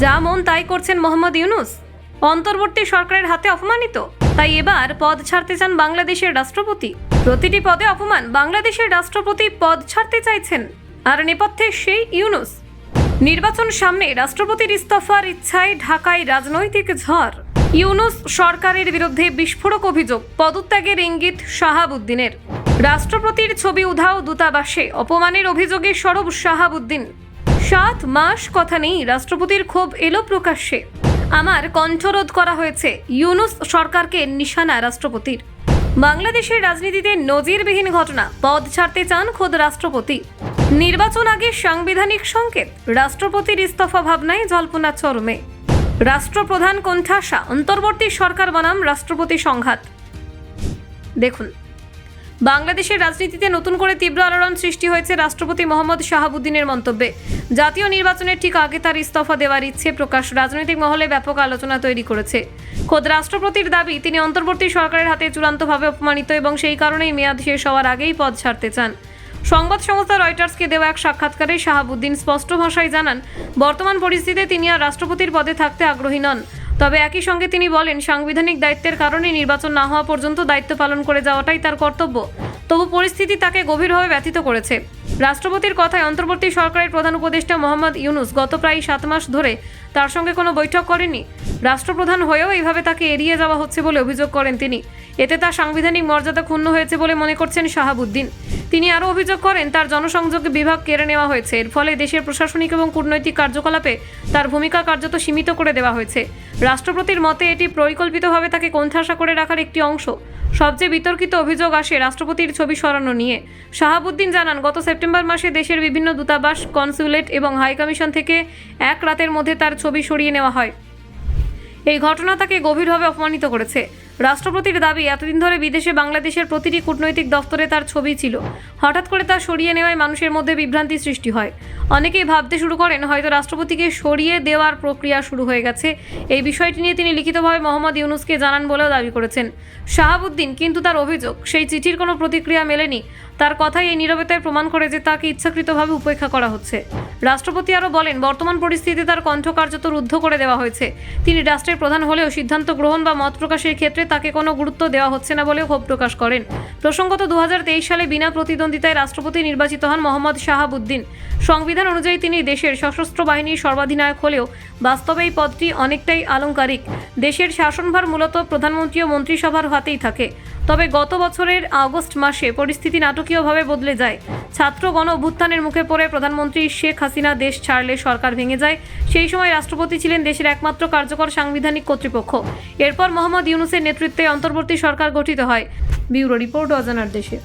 যা মন তাই করছেন মোহাম্মদ ইউনূস। অন্তর্বর্তী সরকারের হাতে অপমানিত, তাই এবার পদ ছাড়তে চান বাংলাদেশের রাষ্ট্রপতি। প্রতিটি পদে অপমান, বাংলাদেশের রাষ্ট্রপতি পদ ছাড়তে চাইছেন, আর নেপথ্যে সেই ইউনূস। নির্বাচন সামনে রাষ্ট্রপতির ইস্তফার ইচ্ছায় ঢাকায় রাজনৈতিক ঝড়। ইউনূস সরকারের বিরুদ্ধে বিস্ফোরক অভিযোগ, পদত্যাগের ইঙ্গিত শাহাবুদ্দিনের। রাষ্ট্রপতির ছবি উধাও দূতাবাসে, অপমানের অভিযোগে সরব শাহাবুদ্দিন। 7 মাস কথা নেই, রাষ্ট্রপতির ক্ষোভ এলো প্রকাশ্যে। আমার কণ্ঠরোধ করা হয়েছে, ইউনূস সরকারকে নিশানা রাষ্ট্রপতির। বাংলাদেশের রাজনীতিতে নজিরবিহীন ঘটনা, পদ ছাড়তে চান খোদ রাষ্ট্রপতি। নির্বাচন আগে সাংবিধানিক সংকেত, রাষ্ট্রপতির ইস্তফা ভাবনায় জল্পনা চরমে। রাষ্ট্রপ্রধান কোণঠাসা, অন্তর্বর্তী সরকার বনাম রাষ্ট্রপতি সংঘাত। দেখুন, বাংলাদেশের রাজনীতিতে নতুন করে তীব্র আলোড়ন সৃষ্টি হয়েছে রাষ্ট্রপতি মোহাম্মদ শাহাবুদ্দিনের মন্তব্যে। জাতীয় নির্বাচনের ঠিক আগে তার ইস্তফা দেওয়ার ইচ্ছে প্রকাশ রাজনৈতিক মহলে ব্যাপক আলোচনা তৈরি করেছে। খোদ রাষ্ট্রপতির দাবি, তিনি অন্তর্বর্তী সরকারের হাতে চূড়ান্তভাবে অপমানিত এবং সেই কারণেই মেয়াদ শেষ হওয়ার আগেই পদ ছাড়তে চান। সংবাদ সংস্থা রয়টার্সকে দেওয়া এক সাক্ষাৎকারে শাহাবুদ্দিন স্পষ্ট ভাষায় জানান, বর্তমান পরিস্থিতিতে তিনি আর রাষ্ট্রপতির পদে থাকতে আগ্রহী নন। তবে একই সঙ্গে তিনি বলেন, সাংবিধানিক দায়িত্বের কারণে নির্বাচন না হওয়া পর্যন্ত দায়িত্ব পালন করে যাওয়াটাই তার কর্তব্য। তবু পরিস্থিতি তাকে গভীরভাবে ব্যথিত করেছে। রাষ্ট্রপতির কথায় অন্তর্বর্তী সরকারের প্রধান উপদেষ্টা মোহাম্মদ ইউনূস গত প্রায় 7 মাস ধরে তার সঙ্গে কোনো বৈঠক করেনি। রাষ্ট্রপ্রধান হয়েও এইভাবে তাকে এড়িয়ে যাওয়া হচ্ছে বলে অভিযোগ করেন তিনি। এতে তার সাংবিধানিক মর্যাদা ক্ষুণ্ণ হয়েছে বলে মনে করছেন শাহাবুদ্দিন। তিনি আরও অভিযোগ করেন, তার জনসংযোগ বিভাগ কেড়ে নেওয়া হয়েছে। এর ফলে দেশের প্রশাসনিক এবং কূটনৈতিক কার্যকলাপে তার ভূমিকা কার্যত সীমিত করে দেওয়া হয়েছে। রাষ্ট্রপতির মতে এটি পরিকল্পিতভাবে তাকে কোণঠাসা করে রাখার একটি অংশ। সবচেয়ে বিতর্কিত অভিযোগ আসে রাষ্ট্রপতির ছবি সরানো নিয়ে। শাহাবুদ্দিন জানান, গত সেপ্টেম্বর মাসে দেশের বিভিন্ন দূতাবাস, কনস্যুলেট এবং হাইকমিশন থেকে এক রাতের মধ্যে তার ছবি সরিয়ে নেওয়া হয়। এই ঘটনা তাকে গভীরভাবে অপমানিত করেছে। রাষ্ট্রপতির দাবি, এতদিন ধরে বিদেশে বাংলাদেশের প্রতিটি কূটনৈতিক দফতরে তার ছবি ছিল। হঠাৎ করে তা সরিয়ে নেওয়ায় মানুষের মধ্যে বিভ্রান্তি সৃষ্টি হয়। অনেকেই ভাবতে শুরু করেন হয়তো রাষ্ট্রপতিকে সরিয়ে দেওয়ার প্রক্রিয়া শুরু হয়ে গেছে। এই বিষয়টি নিয়ে তিনি লিখিতভাবে মোহাম্মদ ইউনূসকে জানান বলেও দাবি করেছেন শাহাবুদ্দিন। কিন্তু তার অভিযোগ, সেই চিঠির কোনো প্রতিক্রিয়া মেলেনি। তার কথাই এই নীরবতায় প্রমাণ করে যে তাকে ইচ্ছাকৃতভাবে উপেক্ষা করা হচ্ছে। রাষ্ট্রপতি আরও বলেন, বর্তমান পরিস্থিতিতে তার কণ্ঠ কার্যত রুদ্ধ করে দেওয়া হয়েছে। তিনি রাষ্ট্রের প্রধান হলেও সিদ্ধান্ত গ্রহণ বা মত প্রকাশের ক্ষেত্রে তাকে কোনো গুরুত্ব দেওয়া হচ্ছে না বলেও ক্ষোভ প্রকাশ করেন। প্রসঙ্গত, 2023 সালে বিনা প্রতিদ্বন্দ্বিতায় রাষ্ট্রপতি নির্বাচিত হন মোহাম্মদ শাহাবুদ্দিন। সংবিধান অনুযায়ী তিনি দেশের সশস্ত্র বাহিনীর সর্বাধিনায়ক হলেও বাস্তবে এই পদটি অনেকটাই আলংকারিক। দেশের শাসনভার মূলত প্রধানমন্ত্রী ও মন্ত্রিসভার হাতেই থাকে। তবে গত বছরের আগস্ট মাসে পরিস্থিতি নাটকীয়ভাবে বদলে যায়। ছাত্র গণ অভ্যুত্থানের মুখে পড়ে প্রধানমন্ত্রী শেখ হাসিনা দেশ ছাড়লে সরকার ভেঙে যায়। সেই সময় রাষ্ট্রপতি ছিলেন দেশের একমাত্র কার্যকর সাংবিধানিক কর্তৃপক্ষ। এরপর মোহাম্মদ ইউনূসের নেতৃত্বে অন্তর্বর্তী সরকার গঠিত হয়। ব্যুরো রিপোর্ট, অজানার দেশে।